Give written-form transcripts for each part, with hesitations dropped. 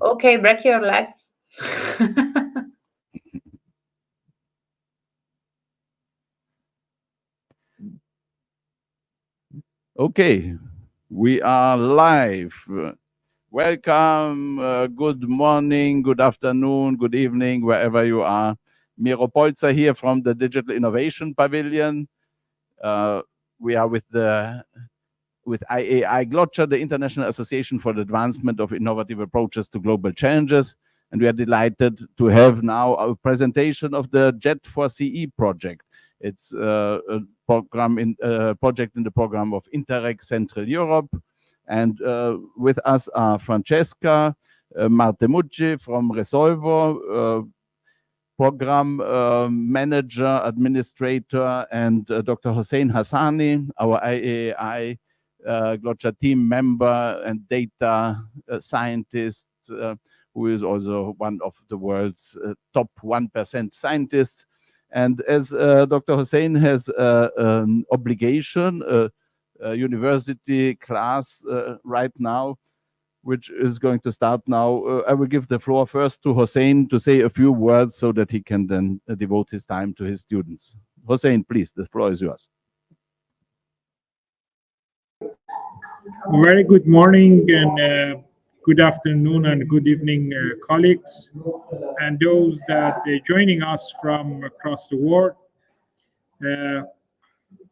Okay, break your legs. Okay, we are live. Welcome, good morning, good afternoon, good evening, wherever you are. Miro Polzer here from the Digital Innovation Pavilion. We are with IAI Glotcha, the International Association for the Advancement of Innovative Approaches to Global Challenges. And we are delighted to have now a presentation of the JETforCE project. It's a project in the program of Interreg Central Europe. And with us are Francesca Martemucci from Resolvo, program manager, administrator, and Dr. Hossein Hassani, our IAI Glotcha team member and data scientist, who is also one of the world's top 1% scientists. And as Dr. Hossein has an obligation, a university class right now, which is going to start now, I will give the floor first to Hossein to say a few words so that he can then devote his time to his students. Hossein, please, the floor is yours. Very good morning and good afternoon and good evening, colleagues, and those that are joining us from across the world.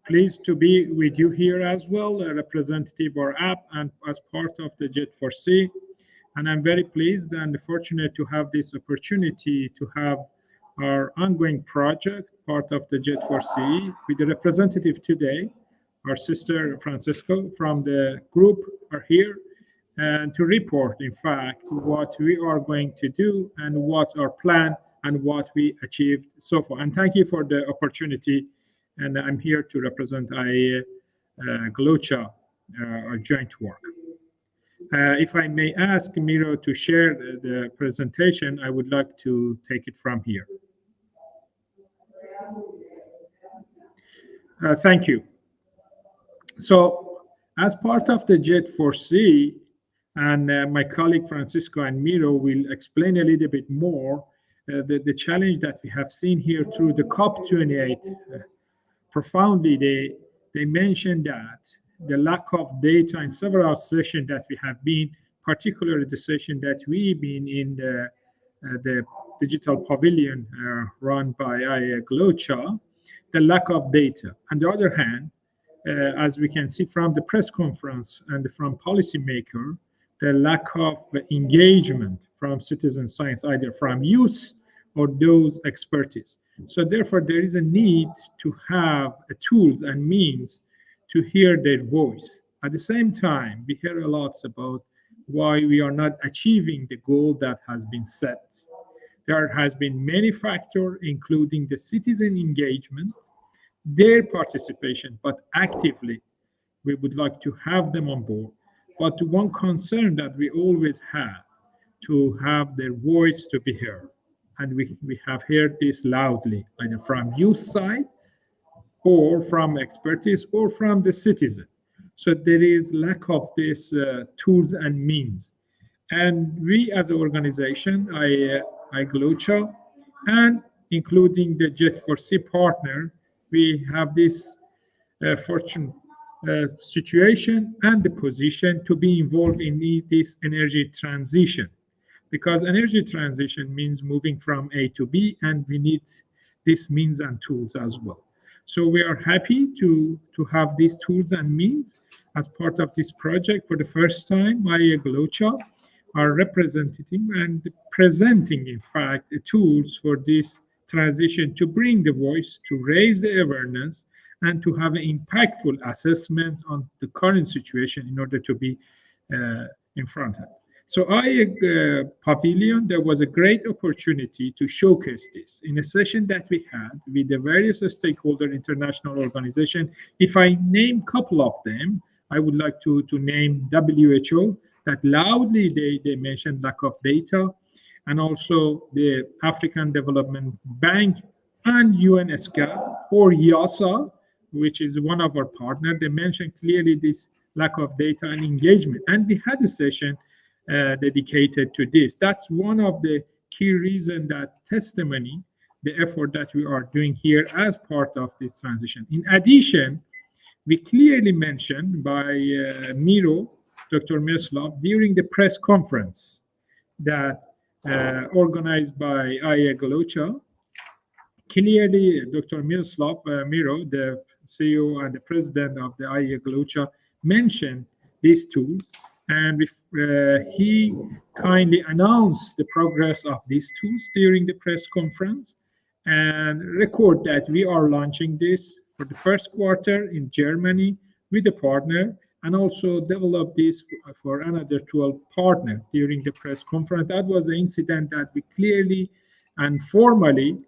Pleased to be with you here as well, a representative of our app and as part of the JETforCE. And I'm very pleased and fortunate to have this opportunity to have our ongoing project, part of the JETforCE, with the representative today. Our sister Francisco from the group are here and to report, in fact, what we are going to do and what our plan and what we achieved so far. And thank you for the opportunity. And I'm here to represent IAI Glotcha, our joint work. If I may ask Miro to share the presentation, I would like to take it from here. Thank you. So as part of the JETforCE, and my colleague Francisco and Miro will explain a little bit more the challenge that we have seen here through the COP28. Profoundly, they mentioned that the lack of data in several sessions that we have been, particularly the session that we've been in the digital pavilion run by IAI Glotcha, the lack of data. On the other hand, as we can see from the press conference and from policymaker, the lack of engagement from citizen science, either from youth or those expertise. So therefore, there is a need to have tools and means to hear their voice. At the same time, we hear a lot about why we are not achieving the goal that has been set. There has been many factors, including the citizen engagement, their participation, but actively, we would like to have them on board. But one concern that we always have, to have their voice to be heard. And we have heard this loudly, either from youth side, or from expertise, or from the citizen. So there is lack of these tools and means. And we as an organization, IAI Glotcha, and including the JETforCE partner, we have this fortunate situation and the position to be involved in this energy transition. Because energy transition means moving from A to B, and we need these means and tools as well. So we are happy to have these tools and means as part of this project. For the first time, IAI Glotcha are representing and presenting, in fact, the tools for this transition to bring the voice, to raise the awareness, and to have an impactful assessment on the current situation in order to be in front of it. So IAI Pavilion, there was a great opportunity to showcase this in a session that we had with the various stakeholder international organizations. If I name a couple of them, I would like to name WHO, that loudly they mentioned lack of data, and also the African Development Bank and UNESCO or YASA, which is one of our partners. They mentioned clearly this lack of data and engagement. And we had a session dedicated to this. That's one of the key reasons that testimony the effort that we are doing here as part of this transition. In addition, we clearly mentioned by Miro, Dr. Miroslav, during the press conference that organized by IE Galocha. Clearly, Dr. Miroslav Miro, the CEO and the president of the IE Galocha, mentioned these tools, and he kindly announced the progress of these tools during the press conference and record that we are launching this for the first quarter in Germany with a partner, and also develop this for another 12 partners during the press conference. That was an incident that we clearly and formally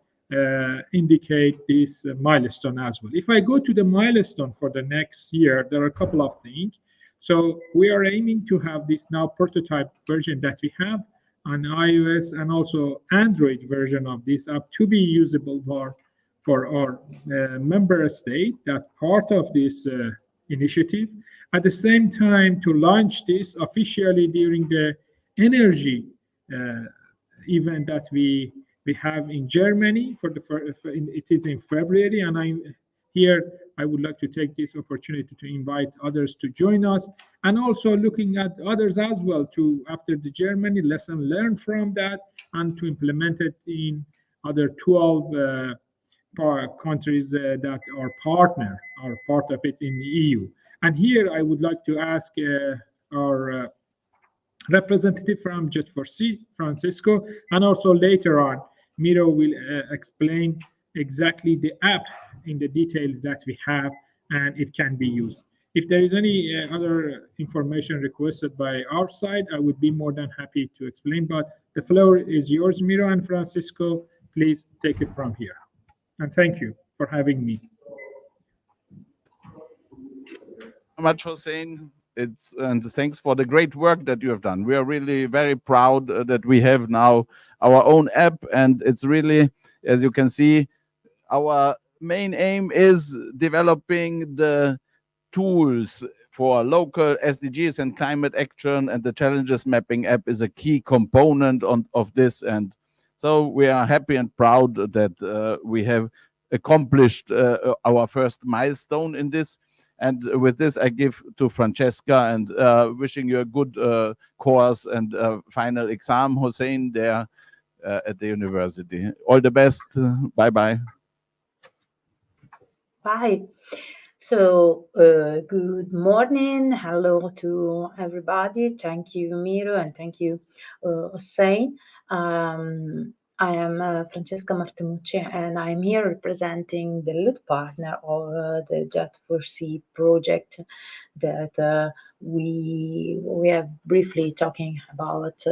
indicate this milestone as well. If I go to the milestone for the next year, there are a couple of things. So we are aiming to have this now prototype version that we have on iOS and also Android version of this app to be usable for our member state, that part of this initiative. At the same time, to launch this officially during the energy event that we have in Germany it is in February, and I would like to take this opportunity to invite others to join us, and also looking at others as well to, after the Germany, lesson learned from that and to implement it in other 12 countries that are part of it in the EU. And here I would like to ask our representative from JETforCE, Francisco, and also later on, Miro will explain exactly the app in the details that we have and it can be used. If there is any other information requested by our side, I would be more than happy to explain, but the floor is yours, Miro and Francisco. Please take it from here. And thank you for having me. Much, Hossein. And thanks for the great work that you have done. We are really very proud that we have now our own app, and it's really, as you can see, our main aim is developing the tools for local SDGs and climate action, and the challenges mapping app is a key component of this. And so we are happy and proud that we have accomplished our first milestone in this. And with this, I give to Francesca, and wishing you a good course and final exam, Hossein, there at the university. All the best. Bye-bye. Bye. So, good morning. Hello to everybody. Thank you, Miro, and thank you, Hossein. I am Francesca Martinucci, and I'm here representing the lead partner of the JETforCE project that we have briefly talking about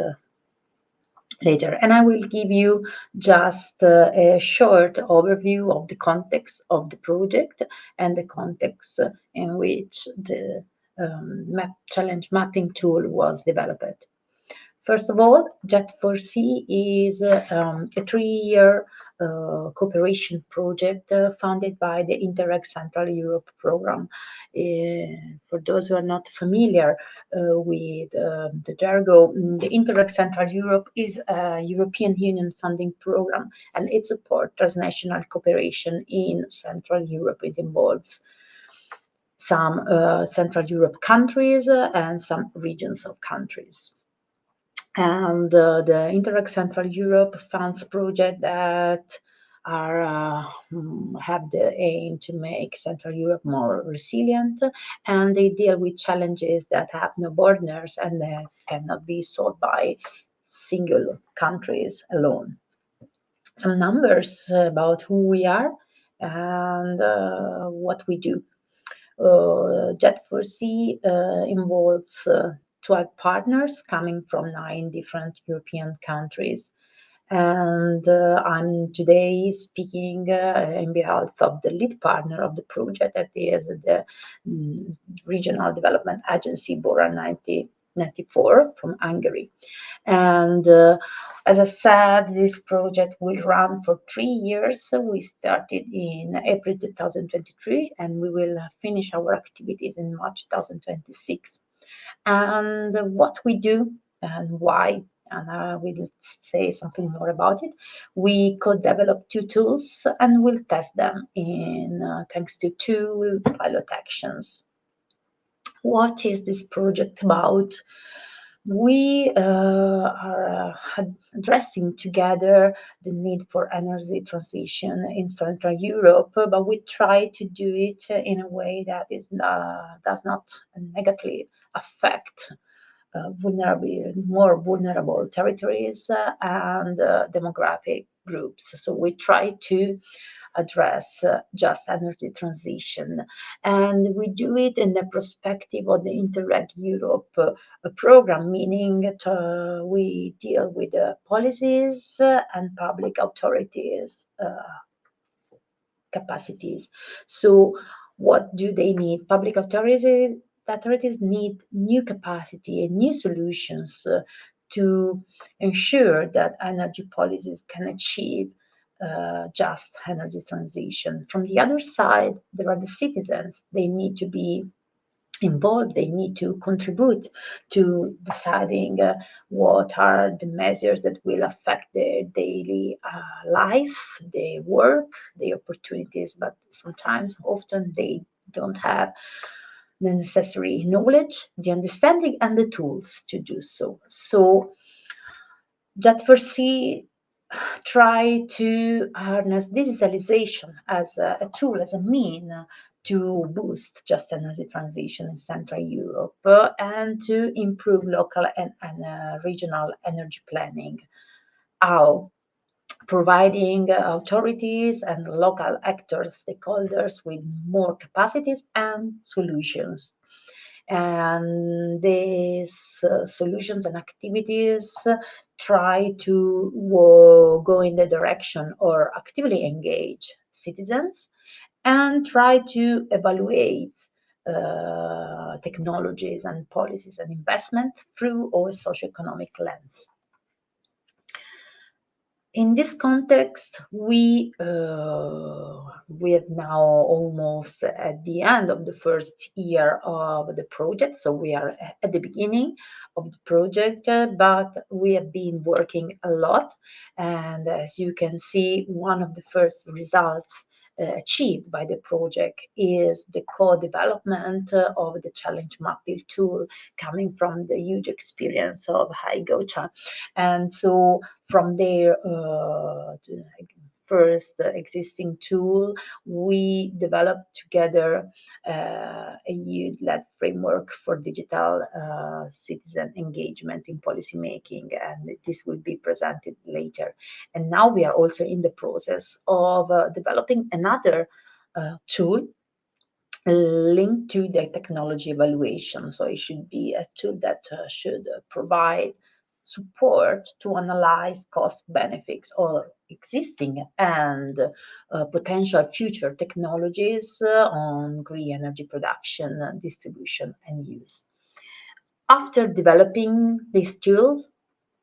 later. And I will give you just a short overview of the context of the project and the context in which the challenge mapping tool was developed. First of all, JETforCE is a 3-year cooperation project funded by the Interreg Central Europe program. For those who are not familiar with the jargon, the Interreg Central Europe is a European Union funding program, and it supports transnational cooperation in Central Europe. It involves some Central Europe countries and some regions of countries. And the Interreg Central Europe funds projects that have the aim to make Central Europe more resilient, and they deal with challenges that have no borders and that cannot be solved by single countries alone. Some numbers about who we are and what we do. JETforCE involves 12 partners coming from 9 different European countries. And I'm today speaking in behalf of the lead partner of the project, that is the Regional Development Agency Bora 94 from Hungary. And as I said, this project will run for 3 years. So we started in April 2023, and we will finish our activities in March 2026. And what we do and why. And I will say something more about it. We could develop two tools and we'll test them in thanks to two pilot actions. What is this project about? We are addressing together the need for energy transition in Central Europe, but we try to do it in a way that does not negatively affect more vulnerable territories and demographic groups. So we try to address just energy transition. And we do it in the perspective of the Interreg Europe program, meaning that we deal with policies and public authorities capacities. So, what do they need? Public authorities need new capacity and new solutions to ensure that energy policies can achieve just energy transition. From the other side, there are the citizens. They need to be involved, they need to contribute to deciding what are the measures that will affect their daily life, their work, their opportunities, but sometimes, often, they don't have the necessary knowledge, the understanding, and the tools to do so. So, JETforCE try to harness digitalization as a tool, as a mean to boost just energy transition in Central Europe and to improve local and regional energy planning. How? Providing authorities and local actors, stakeholders with more capacities and solutions. And these solutions and activities try to go in the direction or actively engage citizens and try to evaluate technologies and policies and investment through a socioeconomic lens. In this context, we are now almost at the end of the first year of the project, so we are at the beginning of the project, but we have been working a lot, and as you can see, one of the first results achieved by the project is the co-development of the challenge mapping tool coming from the huge experience of Haigocha. And so from their first existing tool, we developed together a youth-led framework for digital citizen engagement in policymaking, and this will be presented later. And now we are also in the process of developing another tool linked to the technology evaluation. So it should be a tool that should provide support to analyze cost benefits or existing and potential future technologies on green energy production, distribution, and use. After developing these tools,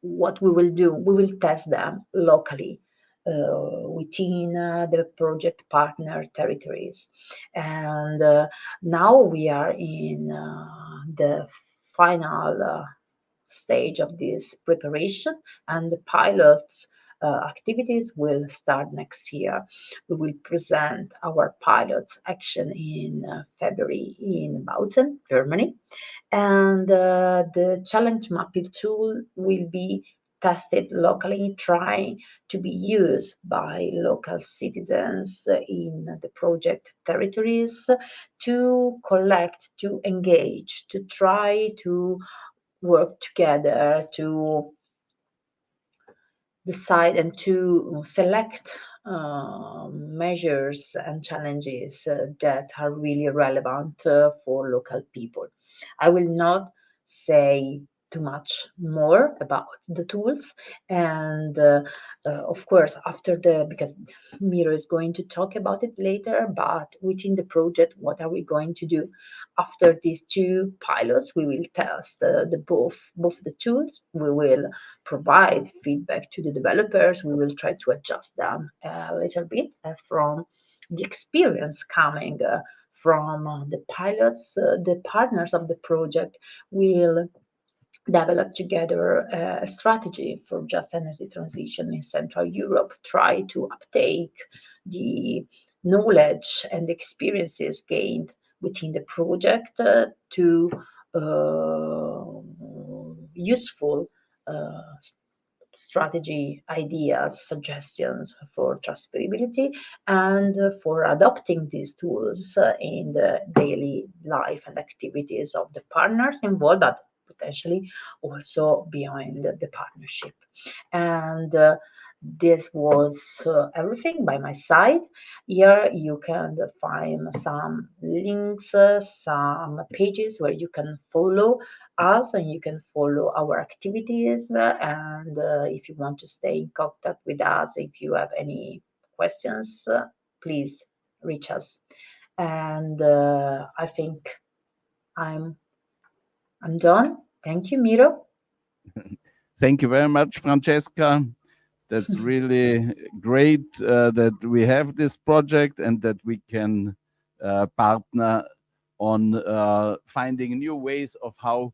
what we will do, we will test them locally within the project partner territories. And now we are in the final stage of this preparation, and the pilots activities will start next year. We will present our pilots action in February in Bautzen, Germany, and the challenge mapping tool will be tested locally, trying to be used by local citizens in the project territories to collect, to engage, to try to work together to decide and to select measures and challenges that are really relevant for local people. I will not say too much more about the tools, and of course after the, because Miro is going to talk about it later, but within the project, what are we going to do after these two pilots? We will test the both the tools. We will provide feedback to the developers. We will try to adjust them a little bit from the experience coming from the pilots. The partners of the project will develop together a strategy for just energy transition in Central Europe, try to uptake the knowledge and experiences gained within the project to useful uh, strategy ideas, suggestions for transferability, and for adopting these tools in the daily life and activities of the partners involved, but potentially also beyond the partnership. And this was everything by my side. Here you can find some links, some pages where you can follow us and you can follow our activities. And if you want to stay in contact with us, if you have any questions, please reach us. And I think I'm I'm done. Thank you, Miro. Thank you very much, Francesca. That's really great that we have this project and that we can partner on finding new ways of how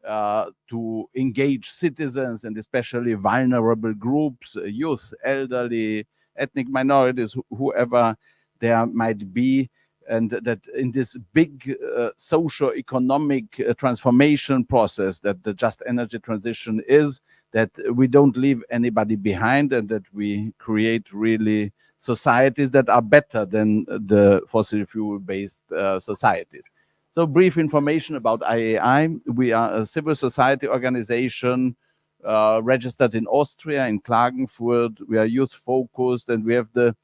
to engage citizens and especially vulnerable groups, youth, elderly, ethnic minorities, whoever there might be. And that in this big socio-economic transformation process that the just energy transition is, that we don't leave anybody behind and that we create really societies that are better than the fossil fuel based societies. So brief information about IAI. We are a civil society organization registered in Austria, in Klagenfurt. We are youth focused and we have the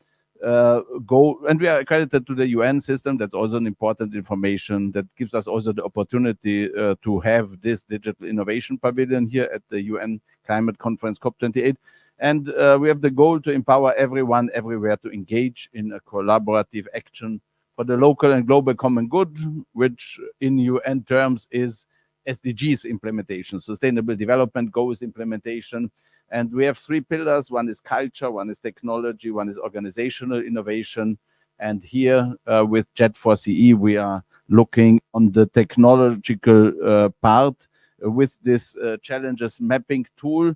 goal, and we are accredited to the UN system. That's also an important information that gives us also the opportunity to have this digital innovation pavilion here at the UN Climate Conference COP28. And we have the goal to empower everyone everywhere to engage in a collaborative action for the local and global common good, which in UN terms is SDGs implementation, Sustainable Development Goals implementation. And we have three pillars. One is culture, one is technology, one is organizational innovation. And here with JETforCE, we are looking on the technological part with this challenges mapping tool.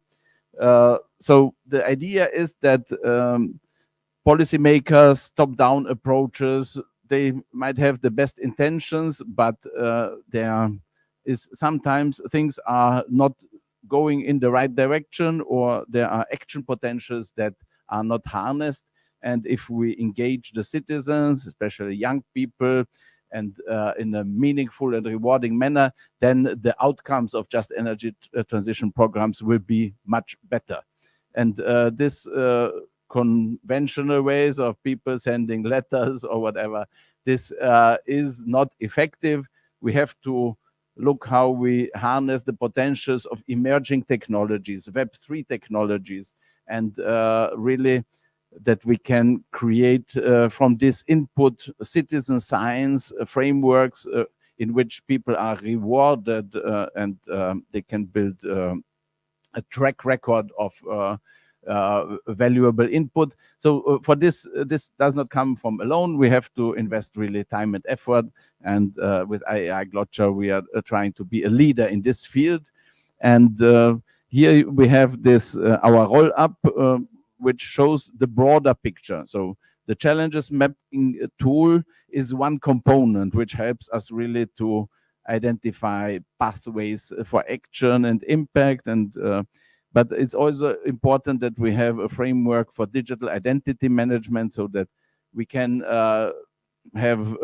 So the idea is that policymakers, top-down approaches, they might have the best intentions, but there is sometimes things are not going in the right direction, or there are action potentials that are not harnessed. And if we engage the citizens, especially young people, and in a meaningful and rewarding manner, then the outcomes of just energy transition programs will be much better. And this conventional ways of people sending letters or whatever, this is not effective. We have to look how we harness the potentials of emerging technologies, Web3 technologies, and really that we can create from this input citizen science frameworks in which people are rewarded and they can build a track record of valuable input. So for this does not come from alone. We have to invest really time and effort. And with IAI Glotcher, we are trying to be a leader in this field. And here we have this, our roll up, which shows the broader picture. So the challenges mapping tool is one component which helps us really to identify pathways for action and impact. And but it's also important that we have a framework for digital identity management so that we can have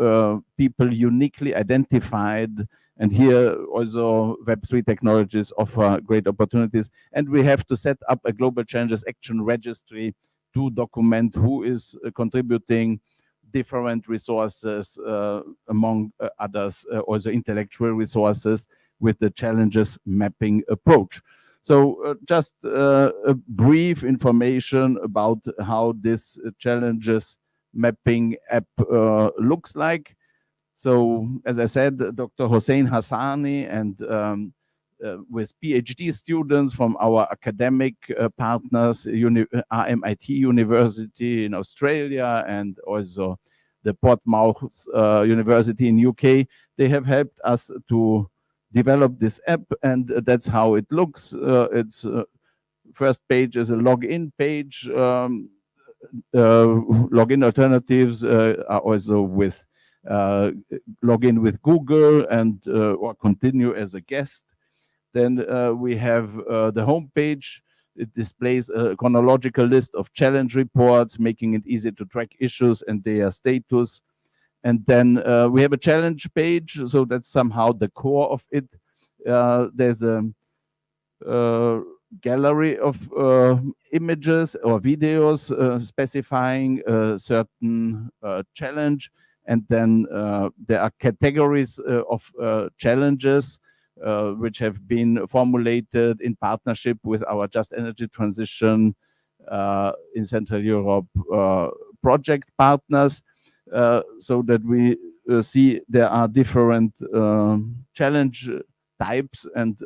people uniquely identified. And here also Web3 technologies offer great opportunities. And we have to set up a global challenges action registry to document who is contributing different resources, among others, also intellectual resources with the challenges mapping approach. So just a brief information about how this challenges mapping app looks like. So as I said, Dr. Hossein Hassani and with PhD students from our academic partners, RMIT University in Australia and also the Portsmouth University in UK, they have helped us to developed this app, and that's how it looks. Its first page is a login page. Login alternatives are also with login with Google and or continue as a guest. Then we have the home page. It displays a chronological list of challenge reports, making it easy to track issues and their status. And then we have a challenge page, so that's somehow the core of it. There's a gallery of images or videos specifying a certain challenge, and then there are categories of challenges which have been formulated in partnership with our Just Energy Transition in Central Europe project partners, so that we see there are different challenge types, and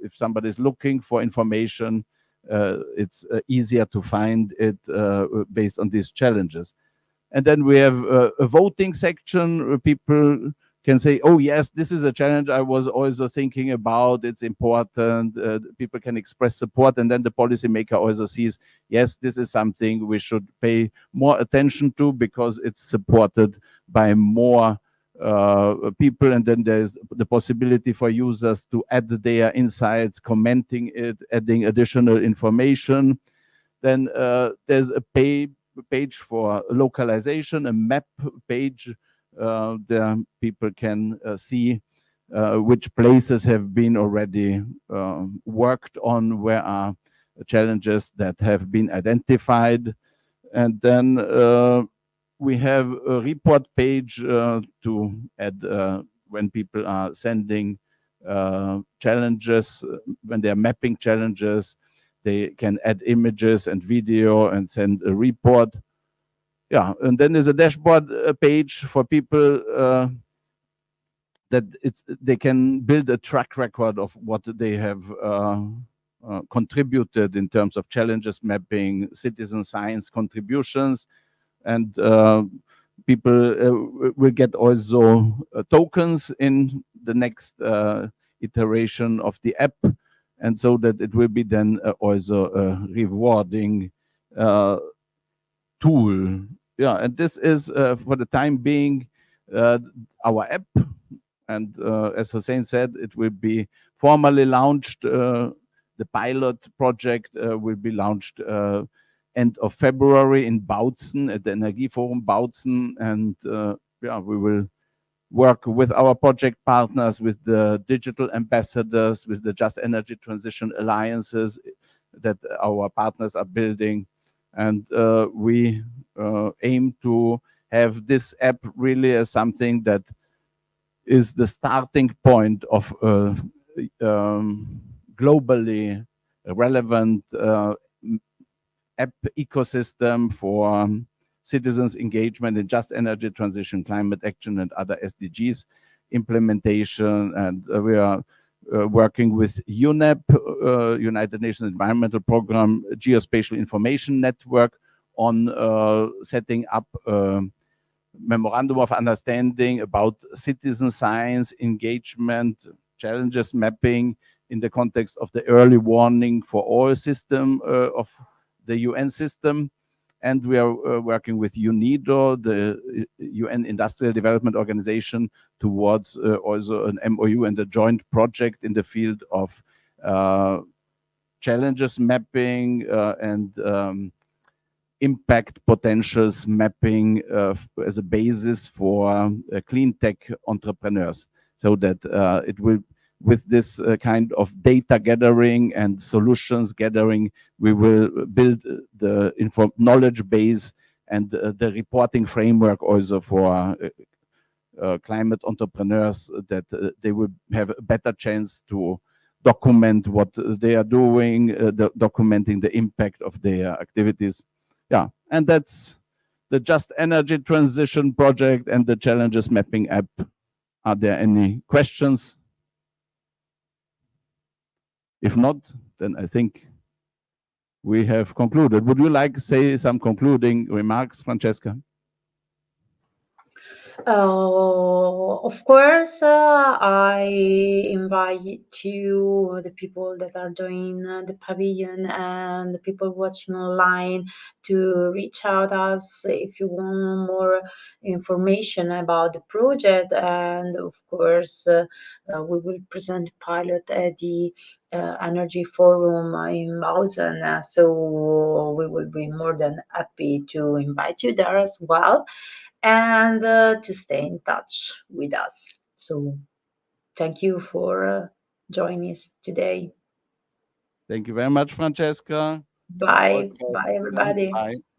if somebody is looking for information, it's easier to find it based on these challenges. And then we have a voting section where people can say, oh yes, this is a challenge I was also thinking about, it's important, people can express support, and then the policymaker also sees, yes, this is something we should pay more attention to because it's supported by more people, and then there's the possibility for users to add their insights, commenting it, adding additional information. Then there's a page for localization, a map page. There people can see which places have been already worked on, where are challenges that have been identified. And then we have a report page to add when people are sending challenges, when they are mapping challenges, they can add images and video and send a report. Yeah, and then there's a dashboard page for people that they can build a track record of what they have contributed in terms of challenges mapping, citizen science contributions, and people will get also tokens in the next iteration of the app, and so that it will be then also a rewarding tool. Yeah, and this is for the time being our app, and as Hussein said, it will be formally launched. The pilot project will be launched end of February in Bautzen at the Energieforum Bautzen, and yeah, we will work with our project partners, with the digital ambassadors, with the Just Energy Transition alliances that our partners are building, and we aim to have this app really as something that is the starting point of a globally relevant app ecosystem for citizens' engagement in just energy transition, climate action, and other SDGs implementation. And we are working with UNEP, United Nations Environmental Programme, Geospatial Information Network, on setting up a memorandum of understanding about citizen science engagement, challenges mapping in the context of the early warning for all system of the UN system. And we are working with UNIDO, the UN Industrial Development Organization, towards also an MOU and a joint project in the field of challenges mapping and impact potentials mapping as a basis for clean tech entrepreneurs, so that it will, with this kind of data gathering and solutions gathering, we will build the knowledge base and the reporting framework also for climate entrepreneurs, that they will have a better chance to document what they are doing, documenting the impact of their activities. Yeah, and that's the Just Energy Transition project and the Challenges Mapping app. Are there any questions? If not, then I think we have concluded. Would you like to say some concluding remarks, Francesca? Of course, I invite you, the people that are doing the pavilion and the people watching online, to reach out us if you want more information about the project. And of course, we will present pilot at the Energy Forum in Bautzen. So we will be more than happy to invite you there as well, and to stay in touch with us. So thank you for joining us today. Thank you very much, Francesca. Bye. Podcast. Bye, everybody. Bye.